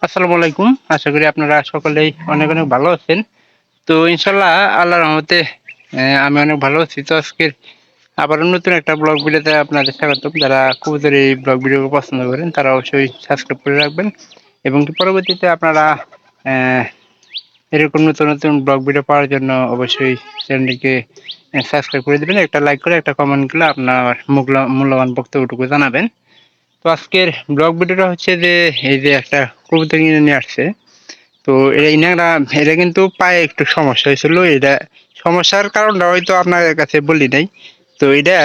আসসালামু আলাইকুম। আশা করি আপনারা সকলেই অনেক অনেক ভালো আছেন। তো ইনশাআল্লাহ আল্লাহর রহমতে আমি অনেক ভালো আছি। তো আজকের আবারও নতুন একটা ব্লগ ভিডিওতে আপনাদের স্বাগতম। যারা কবুতর এই ব্লগ ভিডিও পছন্দ করেন তারা অবশ্যই সাবস্ক্রাইব করে রাখবেন এবং কি পরবর্তীতে আপনারা এরকম নতুন নতুন ব্লগ ভিডিও পাওয়ার জন্য অবশ্যই চ্যানেলটিকে সাবস্ক্রাইব করে দিবেন। একটা লাইক করে একটা কমেন্ট করলে আপনার মূল্যবান বক্তব্যটুকু জানাবেন। তো আজকের ব্লগ ভিডিওটা হচ্ছে যে এই যে একটা কবুতর কিনে নিয়ে আসছে। তো এটা কিন্তু পায়ে একটু সমস্যা হয়েছিল। এটা সমস্যার কারণটা হয়তো আপনাদের কাছে বলি নাই। তো এটা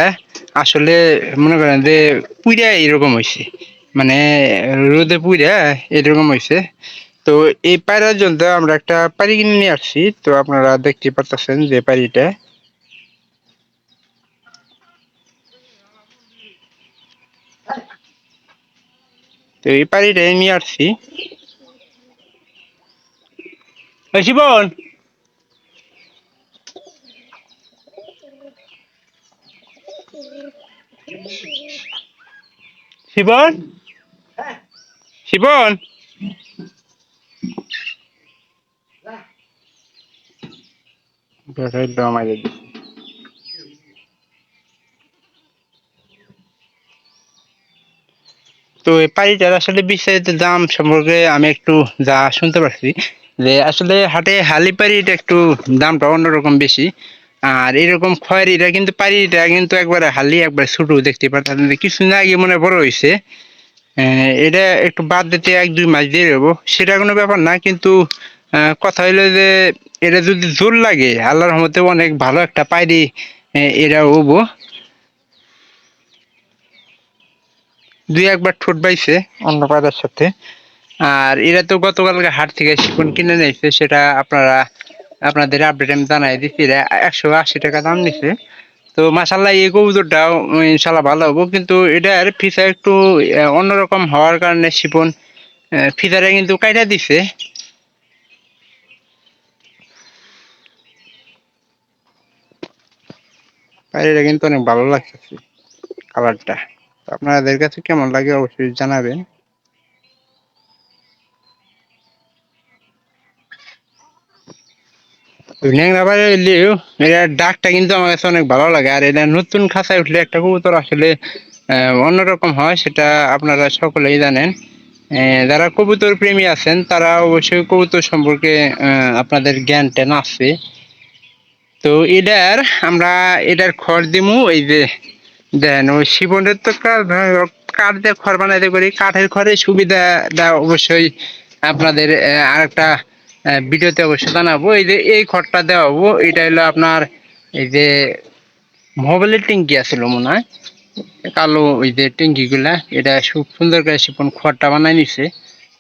আসলে মনে করেন যে পুইরা এরকম হয়েছে, মানে রোদে পুইরা এরকম হয়েছে। তো এই পায়রার জন্য আমরা একটা পাড়ি কিনে নিয়ে আসছি। তো আপনারা দেখতে পাচ্ছেন যে পাড়িটা, তো এই পাড়িটাই নিয়ে আসছি। জীবন, শিবন, শিবন, তো এই পাড়িটার আসলে বিস্তারিত দাম সম্পর্কে আমি একটু যা শুনতে পারছি যে আসলে হাটে হালি পাড়িটা একটু দামটা অন্যরকম বেশি। আর এরকম খয়েরিটা কিন্তু পাড়িটা কিন্তু একবারে হালি একবার ছোট দেখতে পাচ্ছেন, কিছুদিন আগে মনে হয় বড় হয়েছে। এটা একটু বাদ দিতে 1-2 মাস দেরি হবো, সেটা কোনো ব্যাপার না। কিন্তু কথা হইলো যে এটা যদি জোর লাগে আল্লাহর রহমতে অনেক ভালো একটা পায়রি এটা হবো। 2-1 বার ঠোঁট বাইছে অন্য পায়রার সাথে। আর এরা তো গতকালকে হাট থেকে শিপন কিনে নিয়েছে, সেটা আপনাদের আপডেট আমি জানাই দিচ্ছি। এরা 180 টাকা দাম নিছে। তো মাশাল্লাহ এই কবুতরটাও ইনশাল্লাহ ভালো হবো, কিন্তু এটার ফিচার একটু অন্যরকম হওয়ার কারণে শিপন ফিচারে কিন্তু কাইটা দিছে। আর এটা কিন্তু অনেক ভালো লাগতেছে কালারটা। আপনাদের কাছে কেমন লাগে অবশ্যই জানাবেন। ন্যাংরা বাইরে এলেও এটার ডাকটা কিন্তু আমার কাছে অনেক ভালো লাগে। আর এটা নতুন খাঁচায় উঠলে একটা কবুতর আসলে অন্যরকম হয়, সেটা আপনারা সকলেই জানেন। যারা কবুতর প্রেমী আছেন তারা অবশ্যই কবুতর সম্পর্কে আপনাদের জ্ঞান ট্যান আছে। তো আমরা এটার খড় দিমু, এই যে দেন ওই শিবনের তো কাঠ দিয়ে খড় বানাইতে পারি। কাঠের খড়ের সুবিধাটা অবশ্যই আপনাদের আরেকটা ভিডিওতে অবশ্যই জানাবো। এই যে এই খড়টা দেওয়া হবো, এটা হলো আপনার এই যে মোবাইলের ট্যাঙ্কি আছিল মনে হয়, কালো ওই যে ট্যাঙ্কি গুলা, এটা খুব সুন্দর করে শিপন খড়টা বানাই নিছে।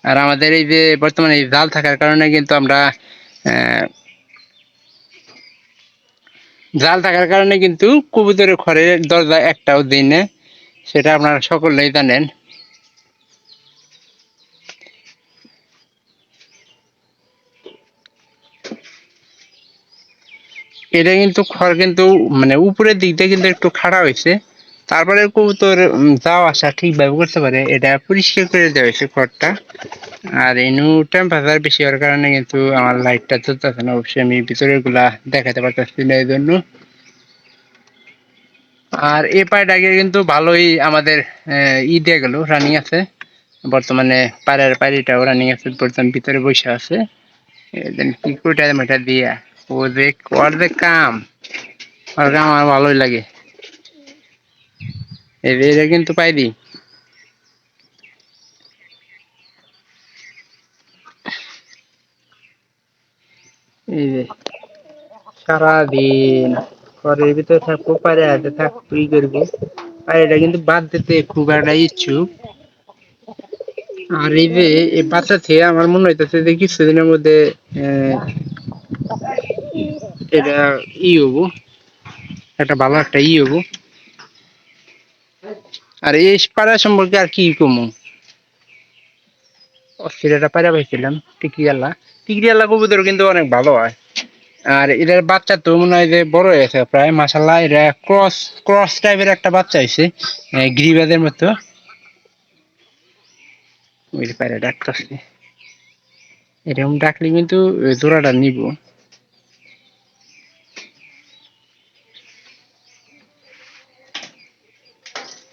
আর আমাদের এই যে বর্তমানে এই জাল থাকার কারণে কিন্তু আমরা আহ জাল থাকার কারণে কিন্তু কবুতরের ঘরের দরজা একটাও দিই না, সেটা আপনারা সকলেই জানেন। এটা কিন্তু খড় কিন্তু মানে উপরের দিকটা কিন্তু একটু খাড়া হয়েছে, তারপরে কবুতর যাওয়া আসা ঠিকভাবে করতে পারে। এটা পরিষ্কার করে দেওয়া হয়েছে খড়টা। আর এনু টেম্পারেচার বেশি হওয়ার কারণে কিন্তু আমার লাইটটা জ্বলতেছে না, অবশ্যই আমি ভিতরের গুলা দেখাতে পারতেছি না এই জন্য। আর এই পায়রাটাকে কিন্তু ভালোই আমাদের দিয়ে গেল, রানিং আছে বর্তমানে। পায়রাটাও রানিং আছে, বর্তমান ভিতরে বসে আছে। কি কোটা মেটা দিয়া ও যে ওর যে কাম, ওর কাম আমার ভালোই লাগে। এটা কিন্তু পাইরি, এই যে সারাদিন ঘরের ভিতরে থাকবো, পায়রা হাতে থাকবো, ই করবো। পায়রাটা কিন্তু বাদ দিতে খুব একটা ইচ্ছুক। আর এই যে এই বাচ্চা থেকে আমার মনে হইতেছে যে কিছুদিনের মধ্যে আহ, এটা হবো, একটা ভালো একটা হবো। আর এই পায়রা সম্পর্কে আর কি কমু, অস্থির একটা পায়রা পাইছিলাম টিকরিয়ালা। টিকরিয়ালা কবুতর কিন্তু অনেক ভালো হয়। আর এটার বাচ্চা তো মনে হয় যে বড় হয়ে গেছে প্রায়, মাশাল্লাহ। এটা ক্রস ক্রস টাইপের একটা বাচ্চা হয়েছে, গিরিবাজের মতো। ওই পায়রা ডাকতেছে, এরকম ডাকলে কিন্তু জোড়াটা নিব।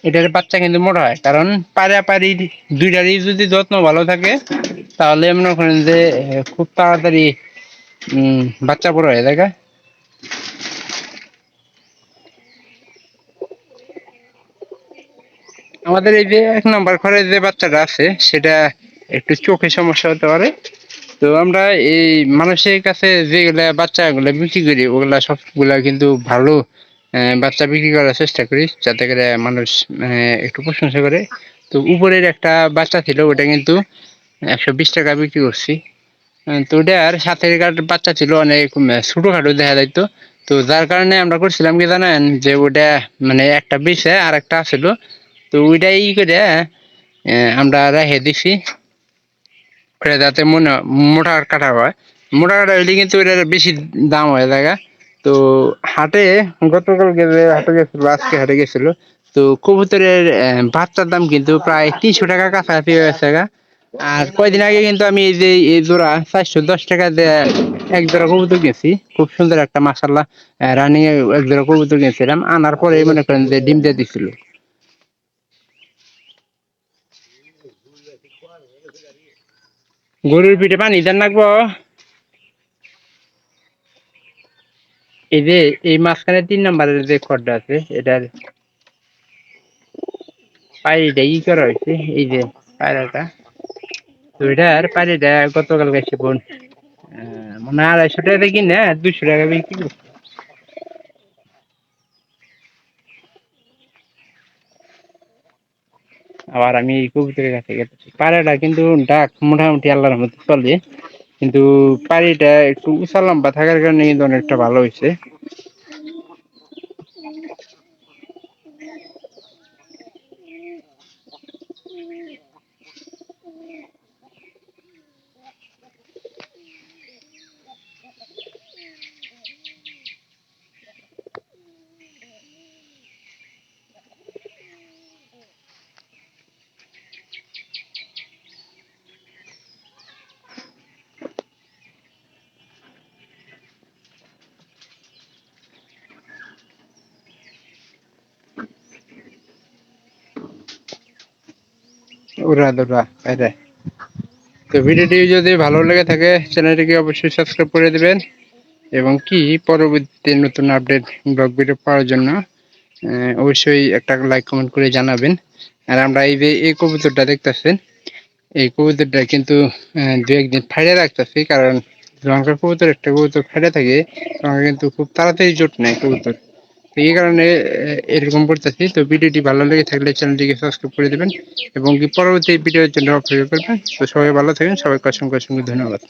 এটার বাচ্চা কিন্তু মোটা হয়, কারণ পাড়াপাড়ি দুইটারই যদি যত্ন ভালো থাকে তাহলে মনে করেন যে খুব তাড়াতাড়ি বাচ্চা বড় হয়ে যায়। আমাদের এই যে 1 নম্বর ঘরে যে বাচ্চাটা আছে সেটা একটু চোখে সমস্যা হতে পারে। তো আমরা এই মানুষের কাছে যেগুলা বাচ্চাগুলো বিক্রি করি ওগুলা সবগুলা কিন্তু ভালো বাচ্চা বিক্রি করার চেষ্টা করি, যাতে করে মানুষ একটু প্রশংসা করে। তো উপরের একটা বাচ্চা ছিল, ওটা কিন্তু 120 টাকা বিক্রি করছি। তো ওটার সাথে বাচ্চা ছিল অনেক ছোটখাটো দেখা যাইতো। তো যার কারণে আমরা করছিলাম কি জানেন, যে ওটা মানে একটা বেচে আর একটা ছিল, তো ওইটাই করে আমরা রেখে দিছি, ওটা যাতে মোটা কাটা হয়। মোটা কাটা হইলে কিন্তু ওটার বেশি দাম হয়ে যায়। তো হাটে গতকালকে যে হাটে গেছিল, আজকে হাটে গেছিল, তো কবুতরের বাচ্চার দাম কিন্তু প্রায় 300 টাকা কাছাকাছি হয়েছে। আর কয়দিন আগে কিন্তু আমি এই যে এই জোড়া 410 টাকা দিয়ে এক জোড়া কবুতর কিনছি, খুব সুন্দর একটা মাশাআল্লাহ রানিং এক জোড়া কবুতর কিনছিলাম, আনার পরে মনে করেন যে ডিম দিয়ে দিছিল। গরুর পিঠে পানি দেন লাগবো। এই যে এই মাঝখানে 3 নম্বরের যে খড়টা আছে এটার পানিটা করা হয়েছে, এই যে পায়রাটা, তো এটার পানিটা গতকাল গেছে বোন মানে 250 টাকা কিনে 200 টাকা বিক্রি করছে। আবার আমি এই কবুতরের কাছে গেছি, পায়রাটা কিন্তু ডাক মোটামুটি আল্লাহর মধ্যে চলে, কিন্তু পানিটা একটু উঁচা লম্বা থাকার কারণে কিন্তু অনেকটা ভালো হয়েছে। ওরা দোরা পায়রা। তো ভিডিওটি যদি ভালো লেগে থাকে চ্যানেলটিকে অবশ্যই সাবস্ক্রাইব করে দিবেন, এবং কি পরবর্তী নতুন আপডেট ব্লগ ভিডিও পাওয়ার জন্য অবশ্যই একটা লাইক কমেন্ট করে জানাবেন। আর আমরা এই যে এই কবুতরটা দেখতেছেন, এই কবুতরটা কিন্তু 2-1 দিন ফাইড়ে রাখতেছি, কারণ লঙ্কার কবুতর একটা কবুতর ফাইড়ে থাকে লঙ্কা কিন্তু খুব তাড়াতাড়ি জোট নেয় কবুতর। তো এই কারণে এরকম করতেছি। তো ভিডিওটি ভালো লেগে থাকলে চ্যানেলটিকে সাবস্ক্রাইব করে দেবেন, এবং কি পরবর্তী ভিডিওর জন্য অপেক্ষা করবেন। তো সবাই ভালো থাকেন, সবাইকে অসংখ্য অসংখ্য ধন্যবাদ।